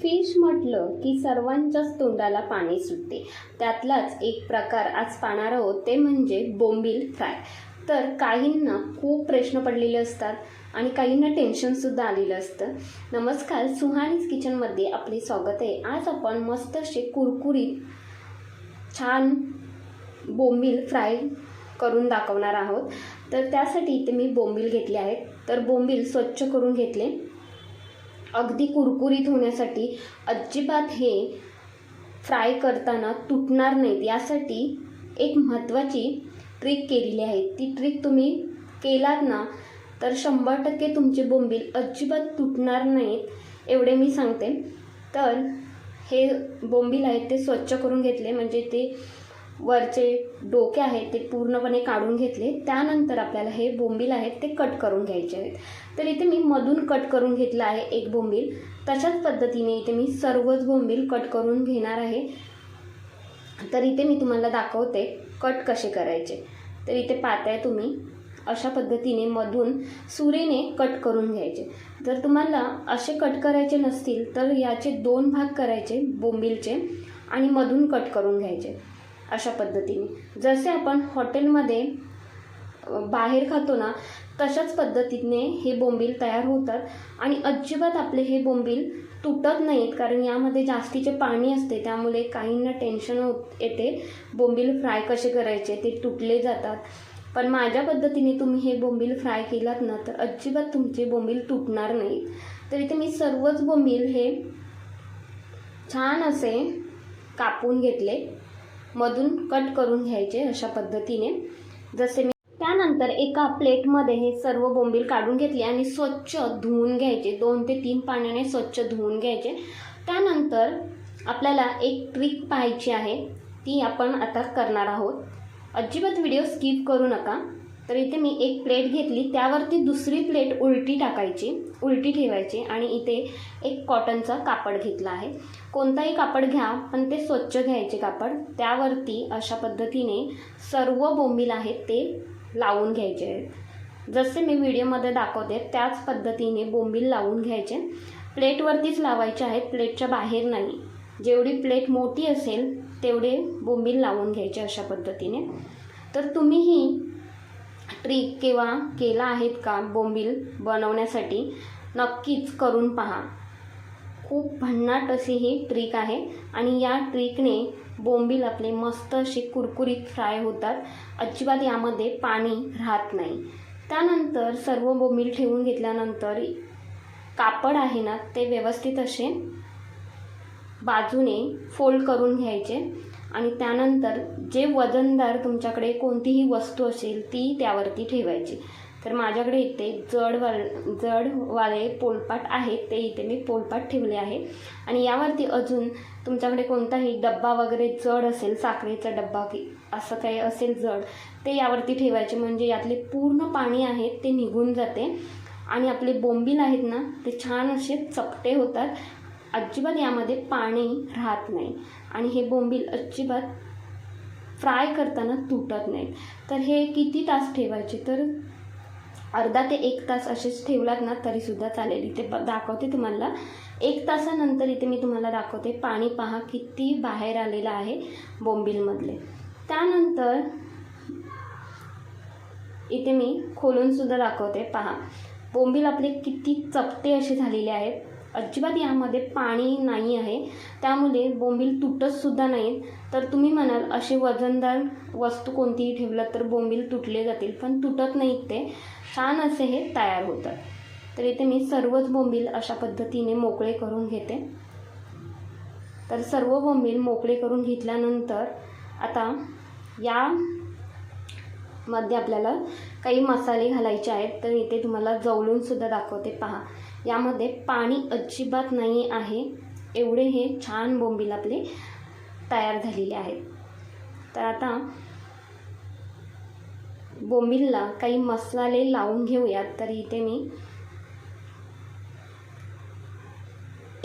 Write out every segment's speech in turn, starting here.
Fish म्हटलं की सर्वांच्याच तोंडाला पाणी सुटते. त्यातलाच एक प्रकार आज पाहणार आहोत, ते म्हणजे बोंबील फ्राय. तर काहींना खूप प्रश्न पडलेले असतात आणि काहींना टेन्शनसुद्धा आलेलं असतं. नमस्कार, सुहानीज किचनमध्ये आपले स्वागत आहे. आज आपण मस्त असे कुरकुरीत छान बोंबील फ्राय करून दाखवणार आहोत. तर त्यासाठी इथे मी बोंबील घेतले आहेत. तर बोंबील स्वच्छ करून घेतले. अगदी कुरकुरीत होण्यासाठी, अजिबात हे फ्राय करताना तुटणार नाहीत यासाठी एक महत्त्वाची ट्रिक केलेली आहे. ती ट्रिक तुम्ही केलात ना तर 100% तुमचे बोंबील अजिबात तुटणार नाहीत, एवढे मी सांगते. तर हे बोंबील आहेत ते स्वच्छ करून घेतले, म्हणजे ते वरचे डोके आहेत ते पूर्णपणे काढून घेतले. त्यानंतर आपल्याला हे बोंबील आहेत ते कट करून घ्यायचे आहेत. तर इथे मी मधून कट करून घेतलं आहे एक बोंबील. तशाच पद्धतीने इथे मी सर्वच बोंबील कट करून घेणार आहे. तर इथे मी तुम्हाला दाखवते कट कसे करायचे. तर इथे पाहताय तुम्ही, अशा पद्धतीने मधून सुरीने कट करून घ्यायचे. जर तुम्हाला असे कट करायचे नसतील तर याचे 2 भाग करायचे बोंबीलचे आणि मधून कट करून घ्यायचे. अशा पद्धतीने जसे आपण हॉटेलमध्ये बाहेर खातो ना, तशाच पद्धतीने हे बोंबील तयार होतात आणि अजिबात आपले हे बोंबील तुटत नाहीत, कारण यामध्ये जास्तीचे पाणी असते. त्यामुळे काहींना टेन्शन येते बोंबील फ्राय कसे करायचे, ते तुटले जातात. पण माझ्या पद्धतीने तुम्ही हे बोंबील फ्राय केलात ना तर अजिबात तुमचे बोंबील तुटणार नाहीत. तर इथे मी सर्वच बोंबील हे छान असे कापून घेतले, मधून कट करून घ्यायचे अशा पद्धतीने. जसे मी त्यानंतर एका प्लेटमध्ये हे सर्व बोंबील काढून घेतले आणि स्वच्छ धुवून घ्यायचे. 2 ते 3 पाण्याने स्वच्छ धुवून घ्यायचे. त्यानंतर आपल्याला एक ट्रिक पाहायची आहे, ती आपण आता करणार आहोत. अजिबात व्हिडिओ स्किप करू नका. तर इथे मी एक प्लेट घेतली, त्यावरती दुसरी प्लेट उलटी टाकायची, उलटी ठेवायची आणि इथे एक कॉटनचा कापड घेतला आहे. कोणताही कापड घ्या, पण ते स्वच्छ घ्यायचे कापड. त्यावरती अशा पद्धतीने सर्व बोंबील आहेत ते लावून घ्यायचे आहेत. जसे मी व्हिडिओमध्ये दाखवते त्याच पद्धतीने बोंबील लावून घ्यायचे. प्लेटवरतीच लावायचे आहेत, प्लेटच्या बाहेर नाही. जेवढी प्लेट मोठी असेल तेवढे बोंबील लावून घ्यायचे अशा पद्धतीने. तर तुम्हीही ट्रिक केव्हा केला आहेत का बोंबील बनवण्यासाठी, नक्कीच करून पहा. खूप भन्नाट अशी ही ट्रिक आहे आणि या ट्रिकने बोंबील आपले मस्त असे कुरकुरीत फ्राय होतात. अजिबात यामध्ये पाणी राहत नाही. त्यानंतर सर्व बोंबील ठेवून घेतल्यानंतर कापड आहे ना ते व्यवस्थित असे बाजूने फोल्ड करून घ्यायचे आणि त्यानंतर जे वजनदार तुमच्याकडे कोणतीही वस्तू असेल ती त्यावरती ठेवायची. तर माझ्याकडे इथे जडवाले पोलपाट आहेत, ते इथे मी पोलपाट ठेवले आहे. आणि यावरती अजून तुमच्याकडे कोणताही डब्बा वगैरे जड असेल, साखरेचा डब्बा की असं काही असेल जड, ते यावरती ठेवायचे. म्हणजे यातले पूर्ण पाणी आहे ते निघून जाते आणि आपले बोंबील आहेत ना ते छान असे चपटे होतात. अजिबात यामध्ये पाणी राहत नाही आणि हे बोंबील अजिबात फ्राय करताना तुटत नाहीत. तर हे किती तास ठेवायचे, तर अर्धा ते 1 तास असेच ठेवलात ना तरीसुद्धा चालेल. इथे दाखवते तुम्हाला 1 तासानंतर. इथे मी तुम्हाला दाखवते, पाणी पहा किती बाहेर आलेलं आहे बोंबीलमधले. त्यानंतर इथे मी खोलूनसुद्धा दाखवते, पहा बोंबील आपले किती चपटे असे झालेले आहेत. अजिबात यामध्ये पाणी नाही आहे, त्यामुळे बोंबील तुटतसुद्धा नाहीत. तर तुम्ही म्हणाल असे वजनदार वस्तू कोणतीही ठेवलं तर बोंबील तुटले जातील, पण तुटत नाहीत, ते छान असे हे तयार होतात. तर इथे मी सर्वच बोंबील अशा पद्धतीने मोकळे करून घेते. तर सर्व बोंबील मोकळे करून घेतल्यानंतर आता यामध्ये आपल्याला काही मसाले घालायचे आहेत. तर इथे तुम्हाला जवळूनसुद्धा दाखवते, पहा यामध्ये पाणी अजिबात नाही आहे, एवढे हे छान बोंबील आपले तयार झालेले आहेत. तर आता बोंबीलला काही मसाले लावून घेऊयात. तर इथे मी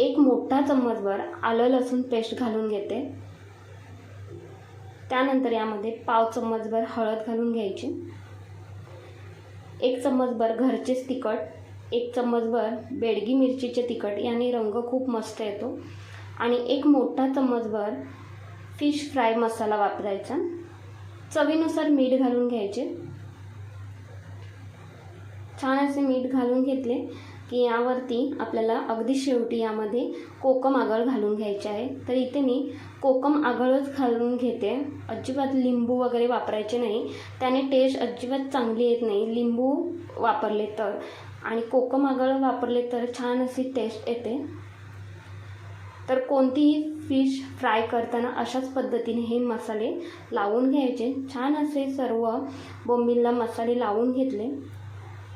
1 मोठा चम्मचभर आलं लसूण पेस्ट घालून घेते. त्यानंतर यामध्ये 1/2 चम्मचभर हळद घालून घ्यायची. 1 चम्मचभर घरचेच तिखट, 1 चम्मचभर बेडगी मिरचीचे तिखट, याने रंग खूप मस्त येतो. आणि 1 मोठा चम्मचभर फिश फ्राय मसाला वापरायचा. चवीनुसार मीठ घालून घ्यायचे. छान असे मीठ घालून घेतले की यावरती आपल्याला अगदी शेवटी यामध्ये कोकम आगळ घालून घ्यायचे आहे. तर इथे मी कोकम आगळच घालून घेते. अजिबात लिंबू वगैरे वापरायचे नाही, त्याने टेस्ट अजिबात चांगली येत नाही लिंबू वापरले तर. आणि कोकम आगळ वापरले तर छान अशी टेस्ट येते. तर कोणतीही फिश फ्राय करताना अशाच पद्धतीने हे मसाले लावून घ्यायचे. छान असे सर्व बोंबीलला मसाले लावून घेतले.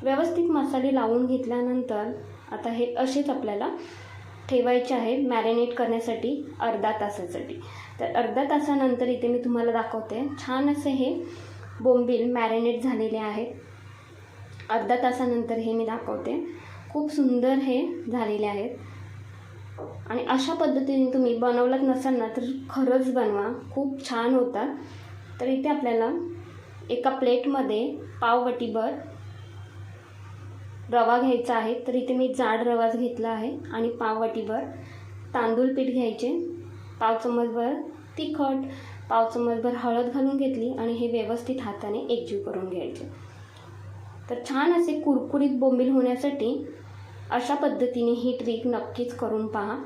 व्यवस्थित मसाले लावून घेतल्यानंतर आता हे असेच आपल्याला ठेवायचे आहे मॅरिनेट करण्यासाठी अर्धा तासासाठी. तर अर्धा तासानंतर इथे मी तुम्हाला दाखवते. छान असे हे बोंबील मॅरिनेट झालेले आहेत. अर्धा तासानंतर हे मी दाखवते. खूप सुंदर हे झालेले आहेत. आणि अशा पद्धतीने तुम्ही बनवलात नसाल ना तर खरंच बनवा, खूप छान होतात. तर इथे आपल्याला एका प्लेटमध्ये पाववाटीभर रवा घ्यायचा आहे. तर इथे मी जाड रवाच घेतला आहे. आणि पाववाटीभर तांदूळ पीठ घ्यायचे. 1 चम्मचभर तिखट, 1 चम्मचभर हळद घालून घेतली आणि हे व्यवस्थित हाताने एकजीव करून घ्यायचे. तर छान असे कुरकुरीत बोंबील होण्यासाठी अशा पद्धतीने ही ट्रिक नक्कीच करून पहा.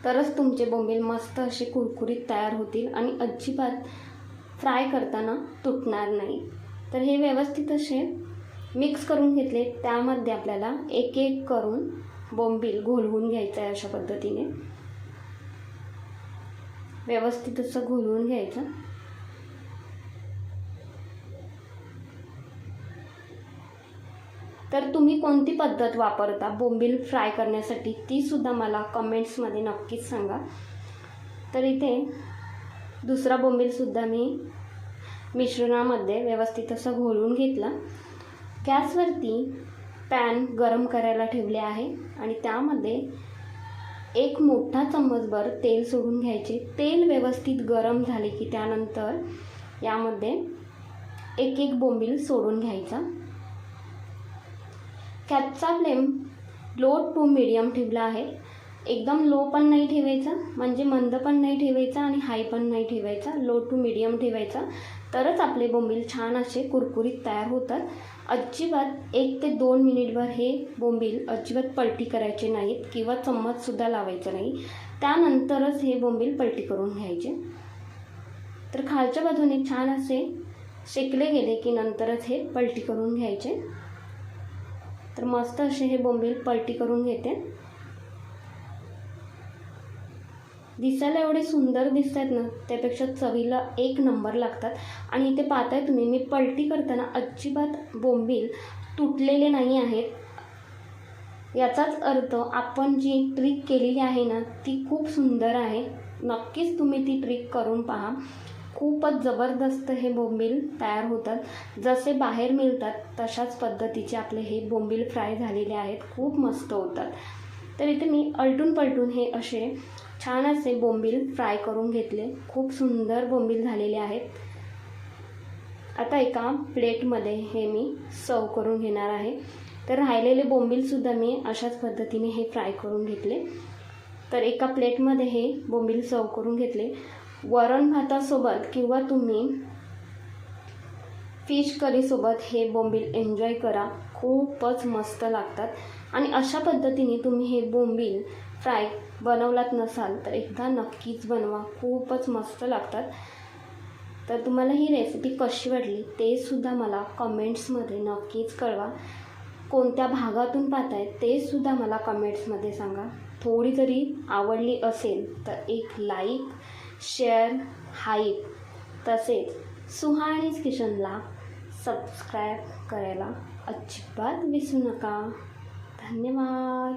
तरच तुमचे बोंबील मस्त असे कुरकुरीत तयार होतील आणि अजिबात फ्राय करताना तुटणार नाही. तर हे व्यवस्थित असे मिक्स करून घेतले. त्यामध्ये आपल्याला एक एक करून बोंबील घोलवून घ्यायचं आहे. अशा पद्धतीने व्यवस्थित असं घोलवून घ्यायचं. तर तुम्ही कोणती पद्धत वापरता बोंबील फ्राय करण्यासाठी ती सुद्धा मला कमेंट्समध्ये नक्कीच सांगा. तर इथे दुसरा बोंबीलसुद्धा मी मिश्रणामध्ये व्यवस्थित असं घोलवून घेतला. गॅसवरती पॅन गरम करायला ठेवले आहे आणि त्यामध्ये 1 मोठा चम्मचभर तेल सोडून घ्यायचे. तेल व्यवस्थित गरम झाले की त्यानंतर यामध्ये एक एक बोंबील सोडून घ्यायचा. गॅसचा फ्लेम लो टू मीडियम ठेवला आहे. एकदम लो पण नाही ठेवायचा, म्हणजे मंद पण नाही ठेवायचा आणि हाय पण नाही ठेवायचा. लो टू मीडियम ठेवायचा. तरच आपले बोंबील छान असे कुरकुरीत तयार होतात. अजिबात 1 ते 2 मिनिटभर हे बोंबील अजिबात पलटी करायचे नाहीत किंवा चम्मचसुद्धा लावायचं नाही. त्यानंतरच हे बोंबील पलटी करून घ्यायचे. तर खालच्या बाजूने छान असे शेकले गेले की नंतरच हे पलटी करून घ्यायचे. तर मस्त असे हे बोंबील पलटी करून घेते. दिसायला एवढे सुंदर दिसत आहेत ना, त्यापेक्षा चवीला 1 नंबर लागतात. आणि इथे पाहताय तुम्ही मी पलटी करताना अजिबात बोंबील तुटलेले नाही आहेत. याचाच अर्थ आपण जी ट्रिक केलेली आहे ना ती खूप सुंदर आहे. नक्कीच तुम्ही ती ट्रिक करून पहा. खूपच जबरदस्त हे बोंबील तयार होतात. जसे बाहेर मिळतात तशाच पद्धतीचे आपले हे बोंबील फ्राय झालेले आहेत. खूप मस्त होतात. तर इथे मी आलटून पलटून हे असे छान असे बोंबील फ्राय करून घेतले. खूप सुंदर बोंबील झालेले आहेत. आता एका प्लेटमध्ये हे मी सर्व करून घेणार आहे. तर राहिलेले बोंबीलसुद्धा मी अशाच पद्धतीने हे फ्राय करून घेतले. तर एका प्लेटमध्ये हे बोंबील सर्व करून घेतले. वरण भातासोबत किंवा तुम्ही फिश करीसोबत हे बोंबील एन्जॉय करा. खूपच मस्त लागतात. आणि अशा पद्धतीने तुम्ही हे बोंबील फ्राय बनवलात नसाल तर एकदा नक्कीच बनवा. खूपच मस्त लागतात. तर तुम्हाला ही रेसिपी कशी वाटली ते सुद्धा मला कमेंट्समध्ये नक्कीच कळवा. कोणत्या भागातून पाहताय ते सुद्धा मला कमेंट्समध्ये सांगा. थोडी जरी आवडली असेल तर एक लाईक, शेअर, हाईप तसेच सुहाणीज किचनला सबस्क्राईब करायला अजिबात विसरू नका. धन्यवाद.